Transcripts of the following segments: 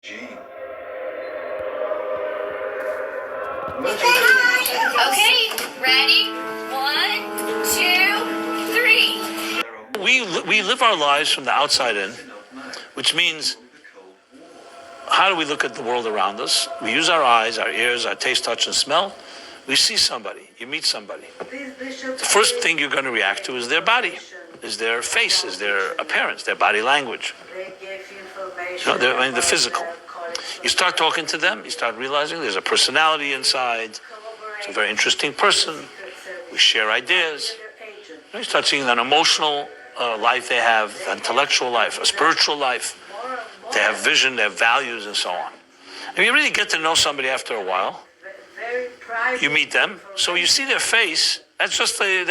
Okay, ready? 1, 2, 3. We live our lives from the outside in, which means how do we look at the world around us? We use our eyes, our ears, our taste, touch, and smell. We see somebody, you meet somebody. The first thing you're going to react to is their body, is their face, is their appearance, their body language. The physical. You start talking to them, you start realizing there's a personality inside. It's a very interesting person. We share ideas. You start seeing an emotional life they have, intellectual life, a spiritual life. They have vision, they have values, and so on. And you really get to know somebody after a while. You meet them, so you see their face. That's just to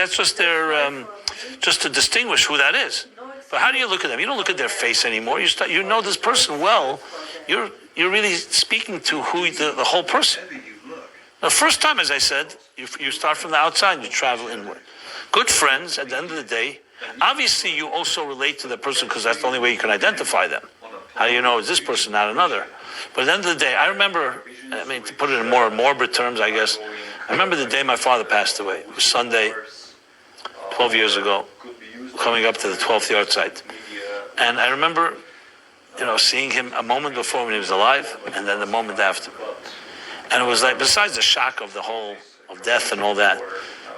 distinguish who that is. But how do you look at them? You don't look at their face anymore. You know this person well. You're really speaking to who the whole person. The first time, as I said, you start from the outside and you travel inward. Good friends, at the end of the day, obviously you also relate to the person because that's the only way you can identify them. How do you know it's this person, not another? But at the end of the day, I remember, to put it in more morbid terms, I guess, I remember the day my father passed away. It was Sunday, 12 years ago, coming up to the 12th yard site. And I remember, seeing him a moment before when he was alive, and then the moment after. And it was like, besides the shock of of death and all that,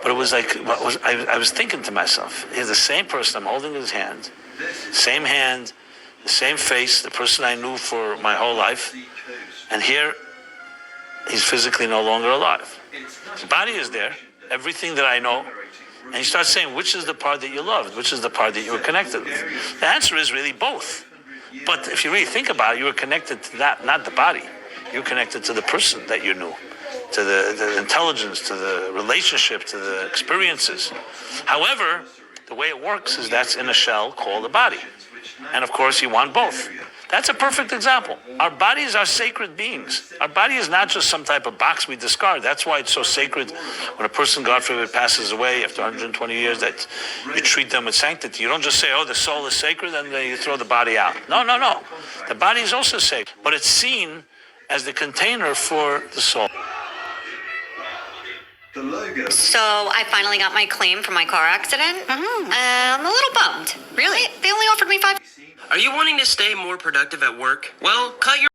but it was like, I was thinking to myself, he's the same person, I'm holding his hand, the same face, the person I knew for my whole life, and here, he's physically no longer alive. His body is there, everything that I know, and you start saying, which is the part that you loved, which is the part that you were connected with? The answer is really both. But if you really think about it, you were connected to that, not the body. You were connected to the person that you knew, to the intelligence, to the relationship, to the experiences. However, the way it works is that's in a shell called a body. And of course, you want both. That's a perfect example. Our bodies are sacred beings. Our body is not just some type of box we discard. That's why it's so sacred when a person, God forbid, passes away after 120 years, that you treat them with sanctity. You don't just say, the soul is sacred, and then you throw the body out. No. The body is also sacred, but it's seen as the container for the soul. So I finally got my claim for my car accident. I'm a little bummed. Really? They only offered me 5. Are you wanting to stay more productive at work? Well, cut your